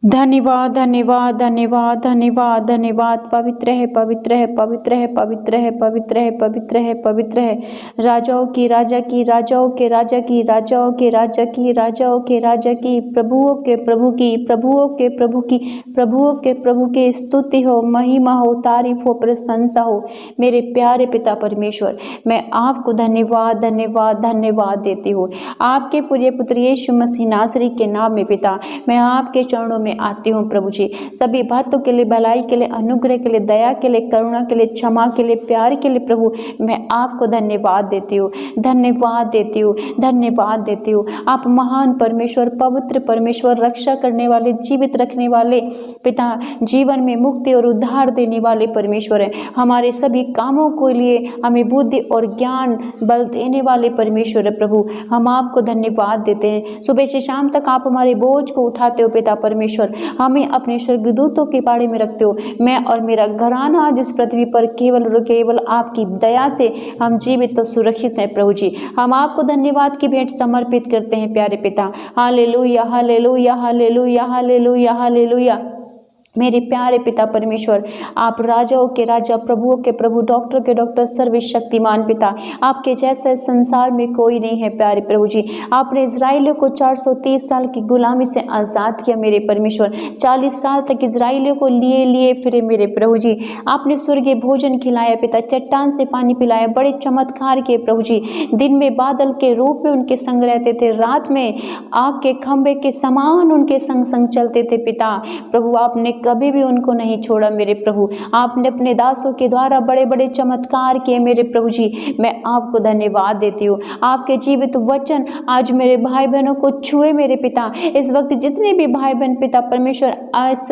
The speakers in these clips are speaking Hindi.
धन्यवाद धन्यवाद धन्यवाद धन्यवाद धन्यवाद। पवित्र है पवित्र है पवित्र है पवित्र है पवित्र है पवित्र है पवित्र है। राजाओं की राजा की, राजाओं के राजा की, राजाओं के राजा की, राजाओं के राजा की, प्रभुओं के प्रभु की, प्रभुओं के प्रभु की, प्रभुओं के प्रभु की स्तुति हो, महिमा हो, तारीफ हो, प्रशंसा हो। मेरे प्यारे पिता परमेश्वर, मैं आपको धन्यवाद धन्यवाद धन्यवाद देती हूँ। आपके प्रिय पुत्र यीशु मसीह नासरी के नाम में पिता, मैं आपके चरणों में आती हूँ प्रभु जी। सभी बातों के लिए, भलाई के लिए, अनुग्रह के लिए, दया के लिए, करुणा के लिए, क्षमा के लिए, प्यार के लिए प्रभु मैं आपको धन्यवाद देती हूँ, धन्यवाद देती हूँ, धन्यवाद देती हूँ। आप महान परमेश्वर, पवित्र परमेश्वर, रक्षा करने वाले, जीवित रखने वाले पिता, जीवन में मुक्ति और उद्धार देने वाले परमेश्वर हैं। हमारे सभी कामों के लिए हमें बुद्धि और ज्ञान बल देने वाले परमेश्वर है प्रभु। हम आपको धन्यवाद देते हैं। सुबह से शाम तक आप हमारे बोझ को उठाते हो पिता परमेश्वर, हमें अपने स्वर्गदूतों के बाड़े में रखते हो। मैं और मेरा घराना आज इस पृथ्वी पर केवल और केवल आपकी दया से हम जीवित तो सुरक्षित हैं प्रभु जी। हम आपको धन्यवाद की भेंट समर्पित करते हैं प्यारे पिता। Hallelujah hallelujah hallelujah hallelujah hallelujah. मेरे प्यारे पिता परमेश्वर, आप राजाओं के राजा, प्रभुओं के प्रभु, डॉक्टर के डॉक्टर, सर्वशक्तिमान पिता, आपके जैसे संसार में कोई नहीं है प्यारे प्रभु जी। आपने इजराइलियों को 430 साल की गुलामी से आज़ाद किया मेरे परमेश्वर। 40 साल तक इजराइलियों को लिए फिरे मेरे प्रभु जी। आपने स्वर्गीय भोजन खिलाया पिता, चट्टान से पानी पिलाया, बड़े चमत्कार किए प्रभु जी। दिन में बादल के रूप में उनके संग रहते थे, रात में आग के खंभे के समान उनके संग संग चलते थे पिता। प्रभु आपने कभी भी उनको नहीं छोड़ा मेरे प्रभु। आपने अपने दासों के द्वारा बड़े बड़े चमत्कार किए मेरे प्रभु जी। मैं आपको धन्यवाद देती हूँ। आपके जीवित वचन आज मेरे भाई बहनों को छुए मेरे पिता। इस वक्त जितने भी भाई बहन पिता परमेश्वर इस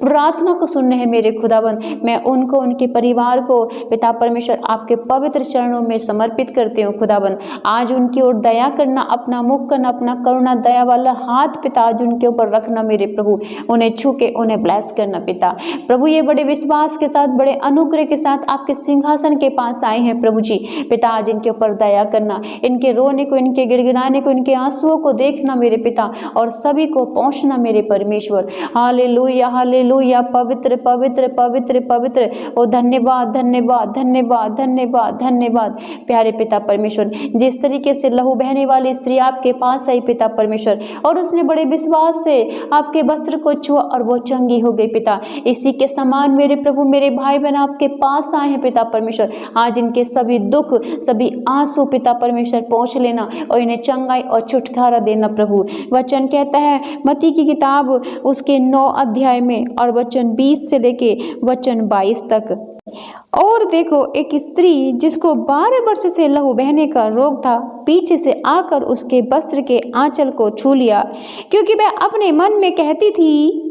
प्रार्थना को सुन रहे हैं मेरे खुदाबंद, मैं उनको, उनके परिवार को पिता परमेश्वर आपके पवित्र चरणों में समर्पित करती हूँ खुदाबंद। आज उनकी ओर दया करना, अपना मुख करना, अपना करुणा दया वाला हाथ पिता आज उनके ऊपर रखना मेरे प्रभु। उन्हें छू के उन्हें ब्लेस करना पिता। प्रभु ये बड़े विश्वास के साथ, बड़े अनुग्रह के साथ आपके सिंहासन के पास आए हैं प्रभु जी। पिता आज इनके ऊपर दया करना, इनके रोने को, इनके गिड़गिड़ाने को, इनके आंसुओं को देखना मेरे पिता, और सभी को पहुंचना मेरे परमेश्वर। Hallelujah hallelujah. पवित्र पवित्र पवित्र पवित्र। ओ धन्यवाद धन्यवाद धन्यवाद धन्यवाद धन्यवाद प्यारे पिता परमेश्वर। जिस तरीके से लहू बहने वाली स्त्री आपके पास आई पिता परमेश्वर, और उसने बड़े विश्वास से आपके वस्त्र को छुआ और वो चंगी हो गई पिता, इसी के समान मेरे प्रभु मेरे भाई बहन आपके पास आए हैं पिता परमेश्वर। आज इनके सभी दुख, सभी आंसू पिता परमेश्वर पहुंच लेना और इन्हें चंगाई और छुटकारा देना प्रभु। वचन कहता है मत्ती की किताब उसके 9 अध्याय में और वचन 20 से लेके वचन 22 तक। और देखो, एक स्त्री जिसको 12 वर्ष से लहू बहने का रोग था, पीछे से आकर उसके वस्त्र के आंचल को छू लिया, क्योंकि वह अपने मन में कहती थी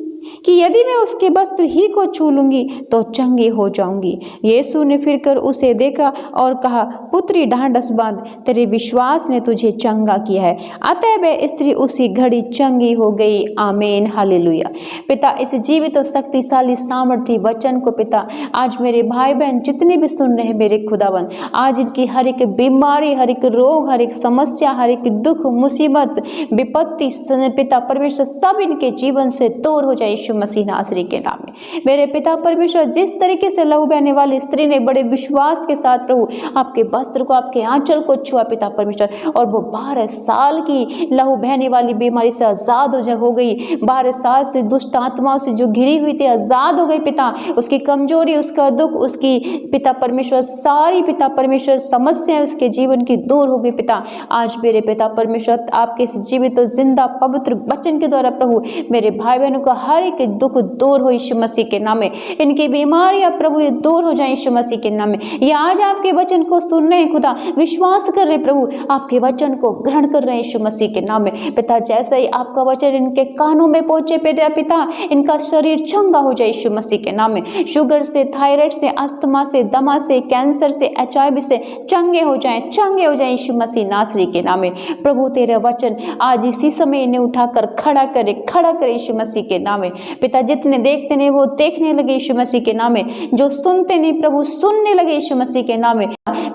कि यदि मैं उसके वस्त्र ही को छू लूंगी तो चंगी हो जाऊंगी। यीशु ने फिरकर उसे देखा और कहा, पुत्री ढांढस बांध, तेरे विश्वास ने तुझे चंगा किया है। अतः वह स्त्री उसी घड़ी चंगी हो गई। आमीन हालेलुया। पिता इस जीवित और शक्तिशाली सामर्थ्य वचन को पिता आज मेरे भाई बहन जितने भी सुन रहे हैं मेरे खुदावन, आज इनकी हर एक बीमारी, हर एक रोग, हर एक समस्या, हर एक दुख, मुसीबत, विपत्ति पिता परमेश्वर सब इनके जीवन से दूर हो जाए यीशु मसीह नासरी के नाम में। मेरे पिता परमेश्वर, जिस तरीके से लहू बहने वाली स्त्री ने बड़े विश्वास के साथ प्रभु आपके वस्त्र को, आपके आंचल को छुआ पिता परमेश्वर, और वो 12 साल की लहू बहने वाली बीमारी से आजाद हो गई। 12 साल से दुष्ट आत्माओं से जो घिरी हुई थी आजाद हो गई पिता। उसकी कमजोरी, उसका दुख, उसकी पिता परमेश्वर सारी पिता परमेश्वर समस्याएं उसके जीवन की दूर हो गई पिता। आज मेरे पिता परमेश्वर आपके इस जीवित और जिंदा पवित्र वचन के द्वारा प्रभु मेरे भाई बहनों का हर एक दुख दूर हो यीशु मसीह के नाम में। इनकी बीमारियां प्रभु ये दूर हो जाए यीशु मसीह के नाम में। ये आज आपके वचन को सुन रहे हैं खुदा, विश्वास कर रहे प्रभु, आपके वचन को ग्रहण कर रहे हैं यीशु मसीह के नाम में। पिता जैसे ही आपका वचन इनके कानों में पहुंचे पिता, इनका शरीर चंगा हो जाए यीशु मसीह के नाम में। शुगर से, थायराइड से, अस्थमा से, दमा से, कैंसर से, HIV से चंगे हो जाए यीशु मसीह नासरी के नाम में। प्रभु तेरा वचन आज इसी समय इन्हें उठाकर खड़ा करे यीशु मसीह के नाम में। पिता जितने देखते नहीं वो देखने लगे यीशु मसीह के नाम में, जो सुनते नहीं प्रभु सुनने लगे यीशु मसीह के नाम में।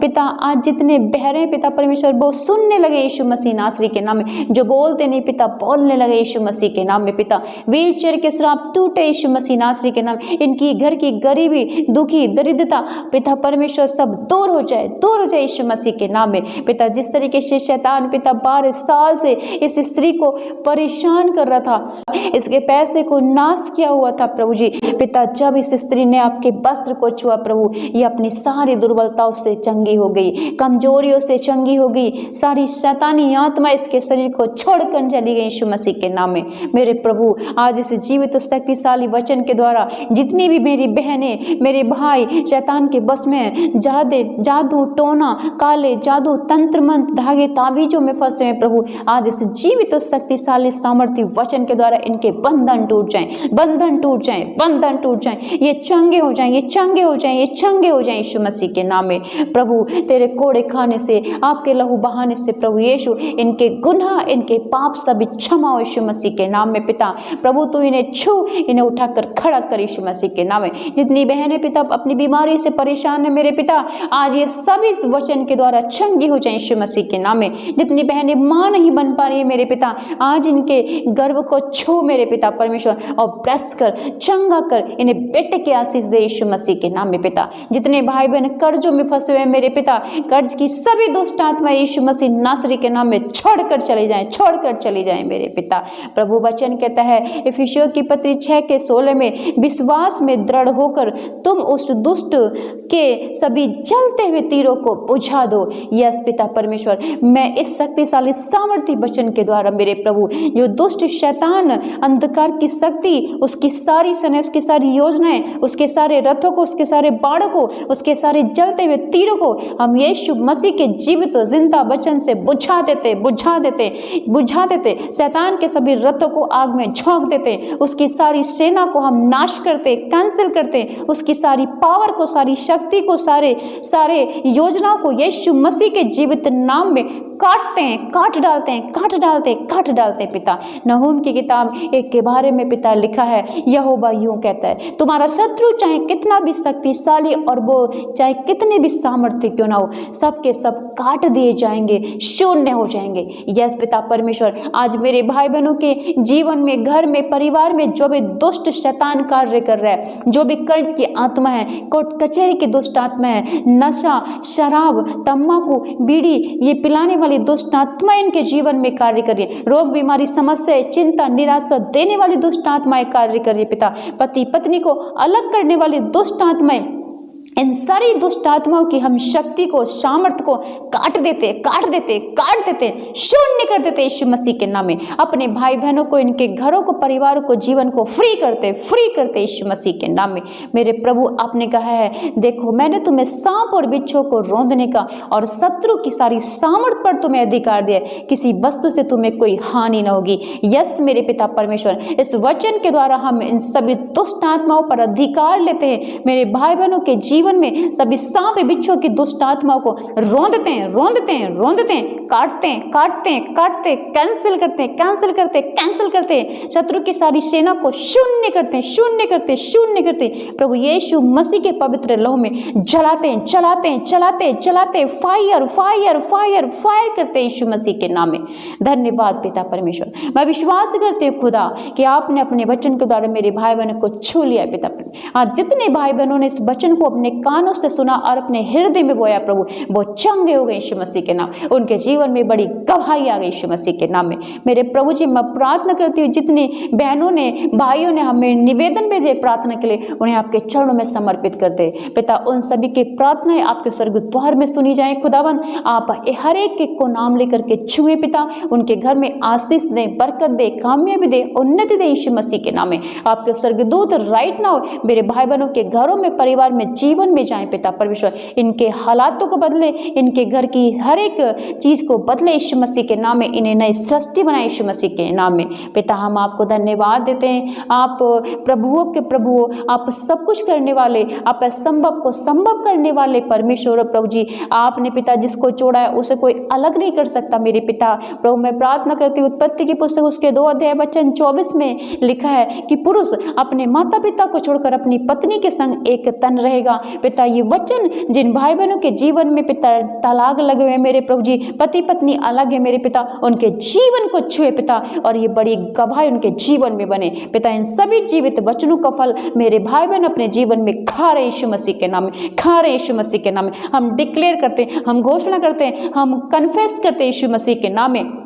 पिता आज जितने बहरे पिता परमेश्वर वो सुनने लगे यीशु मसीह नासरी के नाम में, जो बोलते नहीं पिता बोलने लगे यीशु मसीह के नाम में पिता। व्हील चेयर के श्राप टूटे यीशु मसीह नासरी के नाम, इनकी घर की गरीबी दुखी दरिद्रता पिता परमेश्वर सब दूर हो जाए यीशु मसीह के नाम में पिता। जिस तरीके से शैतान पिता 12 साल से इस स्त्री को परेशान कर रहा था, इसके पैसे को नाश किया हुआ था प्रभु जी पिता, जब इस स्त्री ने आपके वस्त्र को छुआ प्रभु, ये अपनी सारी दुर्बलताओं से चंगी हो गई, कमजोरियों से चंगी हो गई, सारी शैतानी आत्मा इसके शरीर को छोड़कर चली गई यीशु मसीह के नाम में। मेरे प्रभु आज इस जीवित शक्तिशाली वचन के द्वारा जितनी भी मेरी बहनें मेरे भाई शैतान के बस में जादू टोना काले जादू तंत्र मंत्र धागे ताबीजों में फंसे हैं प्रभु, आज इस जीवित शक्तिशाली सामर्थ्य वचन के द्वारा इनके बंधन टूट जाएं, बंधन टूट जाएं, बंधन टूट जाएं, ये चंगे हो जाएं, ये चंगे हो जाएं, ये चंगे हो जाएं यीशु मसीह के नाम में प्रभु। तेरे कोड़े खाने से आपके लहू बहाने से प्रभु यीशु इनके गुनाह इनके पाप सभी क्षमा हो यीशु मसीह के नाम में पिता। प्रभु तू इन्हें छू, इन्हें उठाकर खड़ा कर यीशु मसीह के नाम में। जितनी बहनें पिता अपनी बीमारी से परेशान है मेरे पिता, आज ये सभी इस वचन के द्वारा चंगी हो जाए यीशु मसीह के नाम में। जितनी बहनें मां नहीं बन पा रही है मेरे पिता, आज इनके गर्भ को छू मेरे पिता परमेश्वर और ब्रश कर चंगा कर इन्हें बेटे के आशीष दे यीशु मसीह के नाम में पिता। जितने भाई बहन कर्जों में फंसे हुए मेरे पिता, कर्ज की सभी दुष्ट आत्मा यीशु मसीह नासरी के नाम में छोड़कर चले जाएं मेरे पिता। प्रभु वचन कहता है इफिसियों की पत्री 6:16 में, विश्वास में दृढ़ होकर तुम उस दुष्ट के सभी जलते हुए तीरों को बुझा दो। यस पिता परमेश्वर, मैं इस शक्तिशाली सामर्थ्य वचन के द्वारा मेरे प्रभु जो दुष्ट शैतान अंधकार की शक्ति उसकी सारी सने उसकी सारी योजनाएं उसके सारे रथों को उसके सारे बाड़ों को उसके सारे जलते हुए तीरों को हम यीशु मसीह के जीवित जिंदा वचन से बुझा देते शैतान के सभी रथों को आग में झोंक देते, उसकी सारी सेना को हम नाश करते कैंसिल करते, उसकी सारी पावर को सारी शक्ति को सारे योजनाओं को यीशु मसीह के जीवित नाम में काट डालते पिता। नहूम की किताब 1 के बारे में पिता लिखा है, यहोवा यूं कहता है, तुम्हारा शत्रु चाहे कितना भी शक्तिशाली और वो चाहे कितने भी सामर्थ्य क्यों ना हो, सबके सब काट दिए जाएंगे, शून्य हो जाएंगे। यस पिता परमेश्वर, आज मेरे भाई बहनों के जीवन में घर में परिवार में जो भी दुष्ट शैतान कार्य कर रहा है, जो भी कर्ज की आत्मा है, कोर्ट कचहरी की दुष्ट आत्मा है, नशा शराब तंबाकू बीड़ी ये पिलाने वाली दुष्ट आत्मा इनके जीवन में कार्य कर रही है, रोग बीमारी समस्या चिंता निराशा देने वाली दुष्ट आत्माएं कार्य कर रही है पिता, पति पत्नी को अलग करने वाली दुष्ट आत्माएं, इन सारी दुष्ट आत्माओं की हम शक्ति को सामर्थ्य को काट देते शून्य कर देते यीशु मसीह के नाम में। अपने भाई बहनों को इनके घरों को परिवारों को जीवन को फ्री करते यीशु मसीह के नाम में। मेरे प्रभु आपने कहा है, देखो मैंने तुम्हें सांप और बिच्छू को रौंदने का और शत्रु की सारी सामर्थ पर तुम्हें अधिकार दिया, किसी वस्तु से तुम्हें कोई हानि न होगी। यस मेरे पिता परमेश्वर, इस वचन के द्वारा हम इन सभी दुष्ट आत्माओं पर अधिकार लेते हैं। मेरे भाई बहनों के जीवन में सभी सांप बिच्छू की दुष्ट आत्माओं को रौंदते हैं, काटते कैंसिल करते शत्रु की सारी सेना को शून्य करते प्रभु यीशु मसीह के पवित्र लहू में चलाते फायर करते यीशु मसीह के नाम में। धन्यवाद पिता परमेश्वर, मैं विश्वास करती हूँ खुदा कि आपने अपने वचन के द्वारा मेरे भाई बहनों को छू लिया पिता। आज जितने भाई बहनों ने इस वचन को अपने कानों से सुना और अपने हृदय में बोया प्रभु, वो चंगे हो गए यीशु मसीह के नाम, उनके जीवन में बड़ी गवाही आ गई यीशु मसीह के नाम में। मेरे प्रभु जी मैं प्रार्थना करती हूँ, जितनी बहनों ने भाइयों ने हमें निवेदन भेजे प्रार्थना के लिए, उन्हें आपके चरणों में समर्पित कर दे पिता। उन सभी की प्रार्थनाएं आपके स्वर्ग द्वार में सुनी जाए खुदावन। आप हर एक को नाम लेकर के छुए पिता, उनके घर में आशीष दे, बरकत दे, कामयाबी दे, उन्नति दे यीशु मसीह के नाम में। आपके स्वर्गदूत राइट नाउ मेरे भाई बहनों के घरों में परिवार में जीवन में जाए पिता परमेश्वर, इनके हालातों को बदले, इनके घर की हर एक चीज को बदले यीशु मसीह के नाम में, इन्हें नई सृष्टि बनाए यीशु मसीह के नाम में। पिता हम आपको धन्यवाद देते हैं, आप प्रभुओं के प्रभु, आप सब कुछ करने वाले, आप असंभव को संभव करने वाले परमेश्वर। प्रभु जी आपने पिता जिसको जोड़ा है उसे कोई अलग नहीं कर सकता मेरे पिता। प्रभु मैं प्रार्थना करती हूँ, उत्पत्ति की पुस्तक उसके 2 अध्याय वचन 24 में लिखा है कि पुरुष अपने माता पिता को छोड़कर अपनी पत्नी के संग एक तन रहेगा, पिता ये वचन जिन भाई बहनों के जीवन में पिता तलाक लगे हुए मेरे प्रभु जी, पति पत्नी अलग है मेरे पिता, उनके जीवन को छुए पिता, और ये बड़ी गवाही उनके जीवन में बने पिता। इन सभी जीवित वचनों का फल मेरे भाई बहन अपने जीवन में खा रहे यीशु मसीह के नाम में, खा रहे यीशु मसीह के नाम में। हम डिक्लेयर करते हैं, हम घोषणा करते हैं, हम कन्फेस करते हैं यीशु मसीह के नाम में।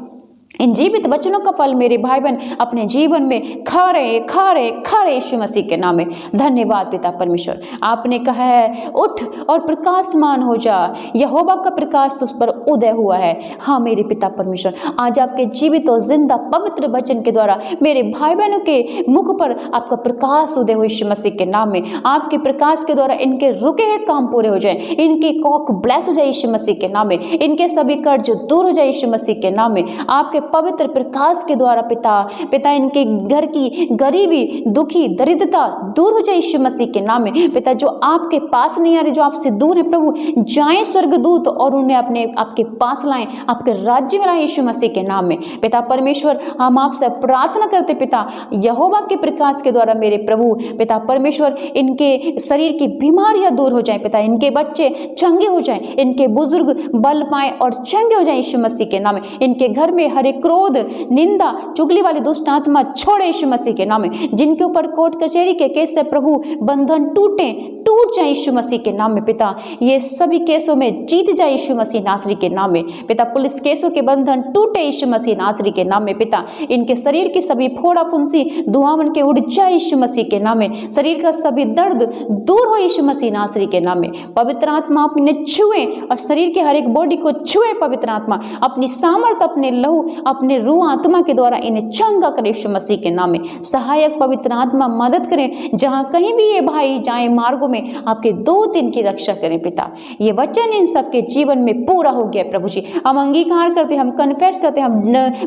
इन जीवित वचनों का फल मेरे भाई बहन अपने जीवन में खा रहे यीशु मसीह के नाम में। धन्यवाद पिता परमेश्वर, आपने कहा है उठ और प्रकाशमान हो जा, यहोवा का प्रकाश तुझ पर उदय हुआ है। हाँ मेरे पिता परमेश्वर, आज आपके जीवित और जिंदा पवित्र वचन के द्वारा मेरे भाई बहनों के मुख पर आपका प्रकाश उदय हो यीशु मसीह के नाम में। आपके प्रकाश के द्वारा इनके रुके हुए काम पूरे हो जाए, इनकी कॉक ब्लेस हो जाए यीशु मसीह के नाम में, इनके सभी कर्ज दूर हो जाए यीशु मसीह के नाम में। आपके पवित्र प्रकाश के द्वारा पिता इनके घर की गरीबी, दुखी, दरिद्रता दूर हो जाए यीशु मसीह के नाम में। पिता जो आपके पास नहीं आ रहे, जो आपसे दूर है प्रभु, जाएं स्वर्गदूत और उन्हें आपके पास लाएं, आपके राज्य में लाएं यीशु मसीह के नाम में। पिता परमेश्वर, हम आपसे प्रार्थना करते पिता, यहोवा के प्रकाश के द्वारा मेरे प्रभु पिता परमेश्वर इनके शरीर की बीमारियां दूर हो जाएं पिता, इनके बच्चे चंगे हो जाएं, इनके बुजुर्ग बल पाएं और चंगे हो जाएं यीशु मसीह के नाम में। इनके घर में हर एक क्रोध, निंदा, चुगली वाली दुष्ट आत्मा छोड़े यीशु मसीह के नाम में। जिनके ऊपर कोर्ट कचहरी के केस से प्रभु बंधन टूट जाए यीशु मसीह के नाम में पिता, ये सभी केसों में जीत जाए यीशु मसीह नासरी के नाम में पिता। पुलिस केसों के बंधन टूटे यीशु मसीह नासरी के नाम में पिता। इनके शरीर की सभी फोड़ा फुंसी धुआं बन के उड़ जाए यीशु मसीह के नाम में। शरीर का सभी दर्द दूर हो यीशु मसीह नासरी के नाम में। पवित्र आत्मा अपने छुए और शरीर के हर एक बॉडी को छुए पवित्र आत्मा, अपनी सामर्थ, अपने लहू, अपने रूह आत्मा के द्वारा इन्हें चंगा करे यीशु मसीह के नाम में। सहायक पवित्र आत्मा मदद करें, जहां कहीं भी ये भाई जाए मार्गों में आपके दूत इनकी रक्षा करें पिता। ये वचन इन सबके जीवन में पूरा हो गया प्रभु जी। हम अंगीकार करते, हम कन्फेस करते, हम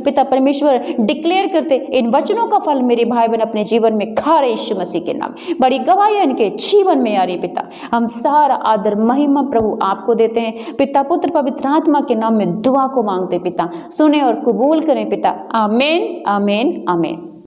पिता परमेश्वर डिक्लेयर करते, इन वचनों का फल मेरे भाई बहन अपने जीवन में खा रहे यीशु मसीह के नाम। बड़ी गवाही इनके जीवन में आ रही पिता। हम सारा आदर महिमा प्रभु आपको देते हैं पिता, पुत्र, पवित्र आत्मा के नाम में दुआ को मांगते पिता। सुने और कबूल करें पिता। आमीन, आमीन, आमीन।